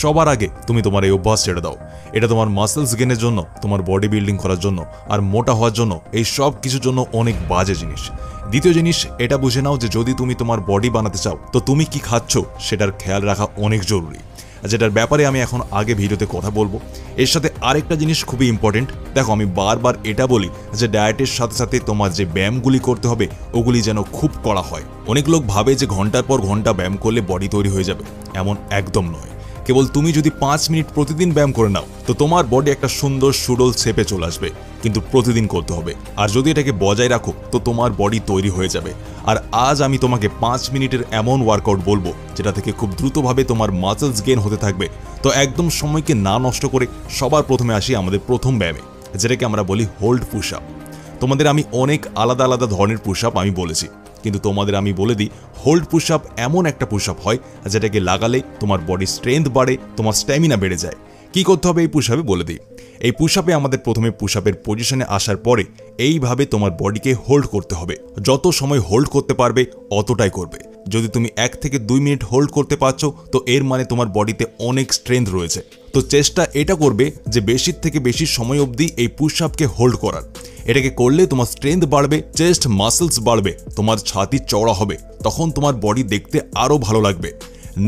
সবার আগে তুমি তোমার এই অভ্যাস ছেড়ে দাও। এটা তোমার মাসেলস গেনের জন্য, তোমার বডি বিল্ডিং করার জন্য আর মোটা হওয়ার জন্য, এই সব কিছুর জন্য অনেক বাজে জিনিস। দ্বিতীয় জিনিস, এটা বুঝে নাও যে যদি তুমি তোমার বডি বানাতে চাও তো তুমি কি খাচ্ছ সেটার খেয়াল রাখা অনেক জরুরি, যেটার ব্যাপারে আমি এখন আগে ভিডিওতে কথা বলবো। এর সাথে আরেকটা জিনিস খুবই ইম্পর্টেন্ট। দেখো, আমি বারবার এটা বলি যে ডায়েটের সাথে সাথে তোমার যে ব্যায়ামগুলি করতে হবে ওগুলি যেন খুব কড়া হয়। অনেক লোক ভাবে যে ঘন্টার পর ঘন্টা ব্যায়াম করলে বডি তৈরি হয়ে যাবে, এমন একদম নয়। কেবল তুমি যদি 5 মিনিট প্রতিদিন ব্যায়াম করে নাও তো তোমার বডি একটা সুন্দর সুডল শেপে চলে আসবে, কিন্তু প্রতিদিন করতে হবে। আর যদি এটাকে বজায় রাখো তো তোমার বডি তৈরি হয়ে যাবে। আর আজ আমি তোমাকে 5 মিনিটের এমন ওয়ার্কআউট বলবো যেটা থেকে খুব দ্রুতভাবে তোমার মাসেলস গেইন হতে থাকবে। তো একদম সময়কে না নষ্ট করে সবার প্রথমে আসি আমাদের প্রথম ব্যায়ামে, যেটাকে আমরা বলি হোল্ড পুশ আপ। তোমাদের আমি অনেক আলাদা আলাদা ধরনের পুশ আপ আমি বলেছি, কিন্তু তোমাদের আমি বলে দিই, হোল্ড পুশ আপ এমন একটা পুশ আপ হয় যেটাকে লাগালে তোমার বডি স্ট্রেংথ বাড়ে, তোমার স্ট্যামিনা বেড়ে যায়। কি করতে হবে এই পুশ আপে বলে দিই। এই পুশ আপে আমাদের প্রথমে পুশ আপের পজিশনে আসার পরে এইভাবে তোমার বডিকে হোল্ড করতে হবে। যত সময় হোল্ড করতে পারবে অতটাই করবে। যদি তুমি 1 থেকে 2 মিনিট হোল্ড করতে পারছো তো এর মানে তোমার বডিতে অনেক স্ট্রেংথ রয়েছে। তো চেষ্টা এটা করবে যে বেশির থেকে বেশি সময় অবধি এই পুশ আপকে হোল্ড করার। এটাকে করলে তোমার স্ট্রেংথ বাড়বে, চেস্ট মাসেলস বাড়বে, তোমার ছাতি চওড়া হবে, তখন তোমার বডি দেখতে আরও ভালো লাগবে।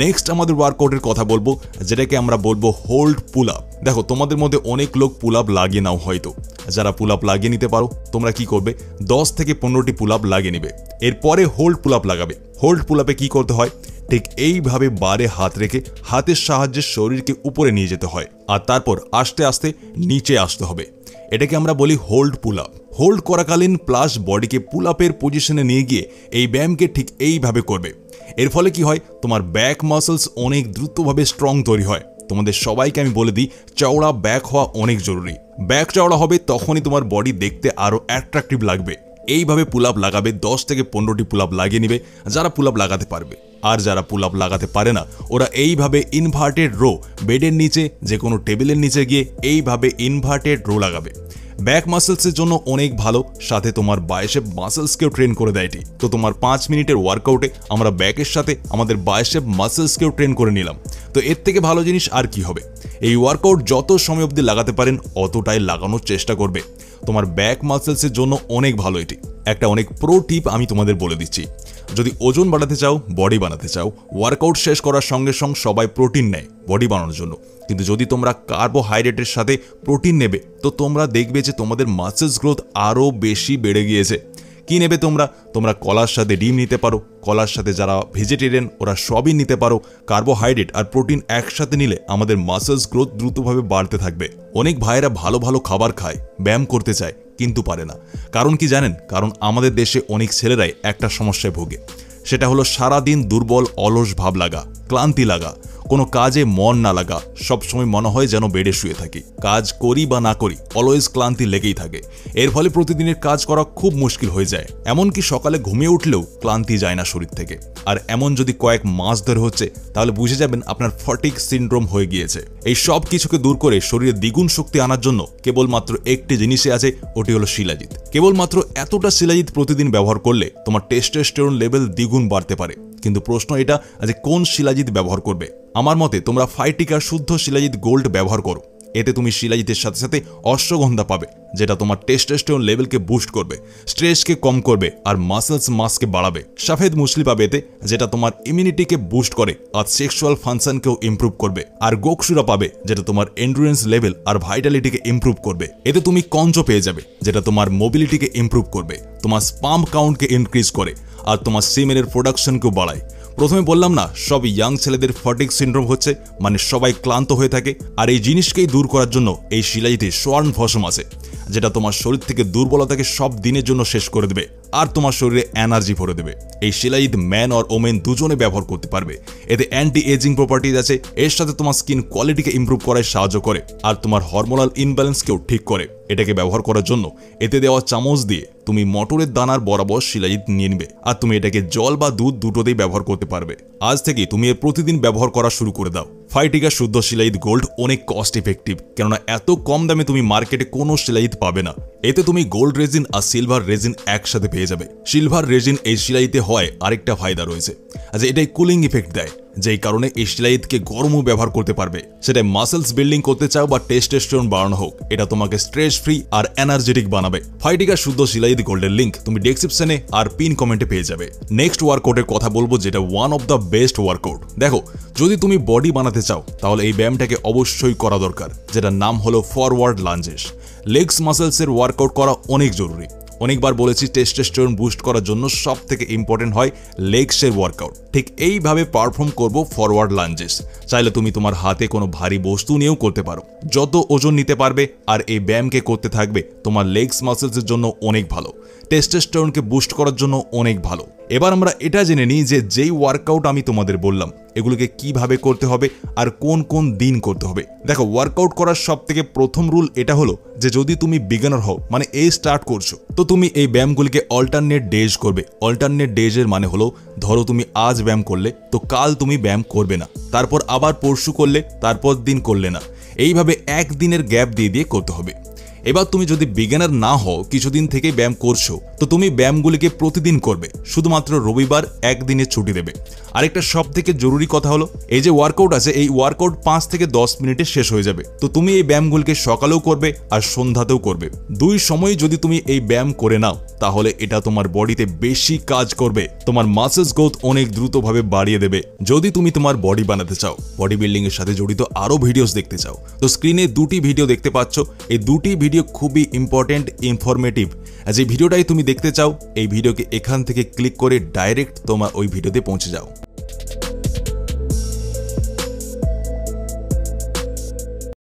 নেক্সট আমাদের ওয়ার্কআউটের কথা বলবো, যেটাকে আমরা বলবো হোল্ড পুল আপ। দেখো, তোমাদের মধ্যে অনেক লোক পুল আপ লাগিয়ে নাও হয়তো। যারা পুল আপ লাগিয়ে নিতে পারো তোমরা কি করবে, 10 থেকে 15টি পুল আপ লাগিয়ে নিবে। এরপরে হোল্ড পুল আপ লাগাবে। হোল্ড পুল আপে কি করতে হয়, ঠিক এইভাবে বারে হাত রেখে হাতের সাহায্যে শরীরকে উপরে নিয়ে যেতে হয়, আর তারপর আস্তে আস্তে নিচে আসতে হবে। এটাকে আমরা বলি হোল্ড পুল আপ। হোল্ড করাকালীন প্লাস বডিকে পুল আপের পজিশনে নিয়ে গিয়ে এই ব্যায়ামকে ঠিক এইভাবে করবে। এর ফলে কি হয়, তোমার ব্যাক মাসেলস অনেক দ্রুতভাবে স্ট্রং তৈরি হয়। তোমাদের সবাইকে আমি বলে দিই, চওড়া ব্যাক হওয়া অনেক জরুরি। ব্যাক চওড়া হবে তখনই তোমার বডি দেখতে আরও অ্যাট্রাকটিভ লাগবে। এইভাবে পুল আপ লাগাবে, 10 থেকে 15টি পুল আপ লাগিয়ে নিবে যারা পুল আপ লাগাতে পারবে। আর যারা পুল আপ লাগাতে পারে না ওরা এইভাবে ইনভার্টেড রো, বেডের নিচে যে কোনো টেবিলের নিচে গিয়ে এইভাবে ইনভার্টেড রো লাগাবে। ব্যাক মাসেলসের জন্য অনেক ভালো, সাথে তোমার বাইসেপ মাসেলসকেও ট্রেন করে দেয় এটি। তো তোমার 5 মিনিটের ওয়ার্কআউটে আমরা ব্যাকের সাথে আমাদের বাইসেপ মাসেলসকেও ট্রেন করে নিলাম। তো এর থেকে ভালো জিনিস আর কি হবে। এই ওয়ার্কআউট যত সময় অবধি লাগাতে পারেন অতটাই লাগানোর চেষ্টা করবে। তোমার ব্যাক মাসেলসের জন্য অনেক ভালো এটি। একটা অনেক প্রো টিপ আমি তোমাদের বলে দিচ্ছি। যদি ওজন বাড়াতে চাও, বডি বানাতে চাও, ওয়ার্কআউট শেষ করার সঙ্গে সঙ্গে সবাই প্রোটিন নেয় বডি বানানোর জন্য, কিন্তু যদি তোমরা কার্বোহাইড্রেটের সাথে প্রোটিন নেবে তো তোমরা দেখবে যে তোমাদের মাসেলস গ্রোথ আরও বেশি বেড়ে গিয়েছে। কি নেবে তোমরা কলার সাথে ডিম নিতে পারো, কলার সাথে যারা ভেজিটেরিয়ান ওরা সবই নিতে পারো। কার্বোহাইড্রেট আর প্রোটিন একসাথে নিলে আমাদের মাসেলস গ্রোথ দ্রুতভাবে বাড়তে থাকবে। অনেক ভাইয়েরা ভালো ভালো খাবার খায়, ব্যায়াম করতে চায় কিন্তু পারে না। কারণ কি জানেন? কারণ আমাদের দেশে অনেক ছেলেরাই একটা সমস্যায় ভোগে, সেটা হলো সারাদিন দুর্বল অলস ভাব লাগা, ক্লান্তি লাগা, কোনো কাজে মন না লাগা, সবসময় মনে হয় যেন বেডে শুয়ে থাকি। কাজ করি বা না করি অলওয়েজ ক্লান্তি লেগেই থাকে। এর ফলে প্রতিদিনের কাজ করা খুব মুশকিল হয়ে যায়। এমনকি সকালে ঘুমিয়ে উঠলেও ক্লান্তি যায় না শরীর থেকে। আর এমন যদি কয়েক মাস ধরে হচ্ছে তাহলে বুঝে যাবেন আপনার ফটিগ সিনড্রোম হয়ে গিয়েছে। এই সব কিছুকে দূর করে শরীরে দ্বিগুণ শক্তি আনার জন্য কেবলমাত্র একটি জিনিসই আছে, ওটি হলো শিলাজিৎ। কেবলমাত্র এতটা শিলাজিৎ প্রতিদিন ব্যবহার করলে তোমার টেস্টোস্টেরন লেভেল দ্বিগুণ বাড়তে পারে। কিন্তু প্রশ্ন এটা যে কোন শিলাজিৎ ব্যবহার করবে। আমার মতে তোমরা ফাইটিকার শুদ্ধ শিলাজিৎ গোল্ড ব্যবহার করো। এতে তুমি শিলাজিতের সাথে সাথে অশ্বগন্ধা পাবে, যেটা তোমার টেস্টোস্টেরন লেভেলকে বুস্ট করবে, স্ট্রেসকে কম করবে আর মাসেলস মাসকে বাড়াবে। সফেদ মুসলি পাবে এতে, যেটা তোমার ইমিউনিটিকে বুস্ট করে আর সেক্সুয়াল ফাংশনকেও ইমপ্রুভ করবে। আর গোকসুরা পাবে, যেটা তোমার এন্ডুরেন্স লেভেল আর ভাইটালিটিকে ইমপ্রুভ করবে। এতে তুমি কঞ্চ পেয়ে যাবে, যেটা তোমার মোবিলিটিকে ইমপ্রুভ করবে, তোমার স্পাম কাউন্টকে ইনক্রিজ করে আর তোমার সিমেনের প্রোডাকশনকেও বাড়ায়। প্রথমে বললাম না, সব ইয়াং ছেলেদের ফটিগ সিনড্রোম হচ্ছে, মানে সবাই ক্লান্ত হয়ে থাকে। আর এই জিনিসকেই দূর করার জন্য এই শিলাজিতে সোয়ার্ন ফসম আছে, যেটা তোমার শরীর থেকে দুর্বলতাকে সব দিনের জন্য শেষ করে দেবে আর তোমার শরীরে এনার্জি ভরে দেবে। এই শিলাজিৎ ম্যান আর ওমেন দুজনে ব্যবহার করতে পারবে। এতে অ্যান্টি এজিং প্রপার্টিজ আছে, এর সাথে তোমার স্কিন কোয়ালিটিকে ইমপ্রুভ করায় সাহায্য করে আর তোমার হরমোনাল ইনব্যালেন্সকেও ঠিক করে। এটাকে ব্যবহার করার জন্য এতে দেওয়া চামচ দিয়ে তুমি মটরের দানার বরাবর শিলাজিৎ নিয়ে নেবে আর তুমি এটাকে জল বা দুধ দুটোতেই ব্যবহার করতে পারবে। আজ থেকে তুমি এর প্রতিদিন ব্যবহার করা শুরু করে দাও। ফাইটিকা শুদ্ধ শিলাজিৎ গোল্ড অনেক কস্ট ইফেক্টিভ, কেননা এত কম দামে তুমি মার্কেটে কোনো শিলাজিৎ পাবে না। এতে তুমি গোল্ড রেজিন আর সিলভার রেজিন একসাথে পেয়ে যাবে। সিলভার রেজিন এই শিলাজিতে হয় আরেকটা ফায়দা রয়েছে, এটাই কুলিং ইফেক্ট দেয়। যেই কারণে এই শিলাজিৎকে গরমও ব্যবহার করতে পারবে। সেটা মাসেলস বিল্ডিং করতে চাও বা টেস্টোস্টেরন বাড়ানো হোক, এটা তোমাকে স্ট্রেস ফ্রি আর এনার্জেটিক বানাবে। ফাইটিকা শুদ্ধ শিলাজিৎ গোল্ডের লিঙ্ক তুমি ডেসক্রিপশনে আর পিন কমেন্টে পেয়ে যাবে। নেক্সট ওয়ার্কআউটের কথা বলবো, যেটা one of the best workout. দেখো, যদি তুমি বডি বানাতে চাও তাহলে এই ব্যায়ামটাকে অবশ্যই করা দরকার, যেটার নাম হলো ফরওয়ার্ড লাঞ্জেস। লেগস মাসেলসের ওয়ার্কআউট করা অনেক জরুরি। অনেকবার বলেছি, টেস্টোস্টেরন বুস্ট করার জন্য সব থেকে ইম্পর্টেন্ট হয় লেগসের ওয়ার্কআউট। ঠিক এইভাবে পারফর্ম করব ফরওয়ার্ড লাঞ্জেস। চাইলে তুমি তোমার হাতে কোনো ভারী বস্তু নিয়েও করতে পারো, যত ওজন নিতে পারবে আর এই ব্যায়ামকে করতে থাকবে, তোমার লেগস মাসেলসের জন্য অনেক ভালো, টেস্টোস্টেরনকে বুস্ট করার জন্য অনেক ভালো। এবার আমরা এটা জেনে নিই যে যেই ওয়ার্কআউট আমি তোমাদের বললাম এগুলোকে কিভাবে করতে হবে আর কোন কোন দিন করতে হবে। দেখো, ওয়ার্কআউট করার সব থেকে প্রথম রুল এটা হলো যে যদি তুমি বিগিনার হও, মানে এই স্টার্ট করছো, তো তুমি এই ব্যায়ামগুলিকে অল্টারনেট ডেজ করবে। অল্টারনেট ডেজের মানে হলো, ধরো তুমি আজ ব্যায়াম করলে তো কাল তুমি ব্যায়াম করবে না, তারপর আবার পরশু করলে, তারপর দিন করলে না, এইভাবে একদিনের গ্যাপ দিয়ে দিয়ে করতে হবে। এবার তুমি যদি বিগিনার না হও, কিছুদিন থেকে ব্যায়াম করছো, তো তুমি ব্যায়ামগুলিকে প্রতিদিন করবে, শুধুমাত্র রবিবার একদিনে ছুটি দেবে। আরেকটা সব থেকে জরুরি কথা হলো, এই যে ওয়ার্কআউট আছে, এই ওয়ার্কআউট 5 থেকে 10 মিনিটে শেষ হয়ে যাবে। তো তুমি এই ব্যায়ামগুলিকে সকালেও করবে আর সন্ধ্যাতেও করবে। দুই সময় যদি তুমি এই ব্যায়াম করে নাও, তাহলে এটা তোমার বডিতে বেশি কাজ করবে, তোমার মাসেলস গ্রোথ অনেক দ্রুতভাবে বাড়িয়ে দেবে। যদি তুমি তোমার বডি বানাতে চাও, বডি বিল্ডিং এর সাথে জড়িত আরো ভিডিওস দেখতে চাও, তো স্ক্রিনে দুটি ভিডিও দেখতে পাচ্ছ। এই দুটি ভিডিও খুবই ইম্পর্টেন্ট, ইনফরমেটিভ। যে ভিডিওটাই তুমি দেখতে চাও, এই ভিডিওকে এখান থেকে ক্লিক করে ডাইরেক্ট তোমার ওই ভিডিওতে পৌঁছে যাও।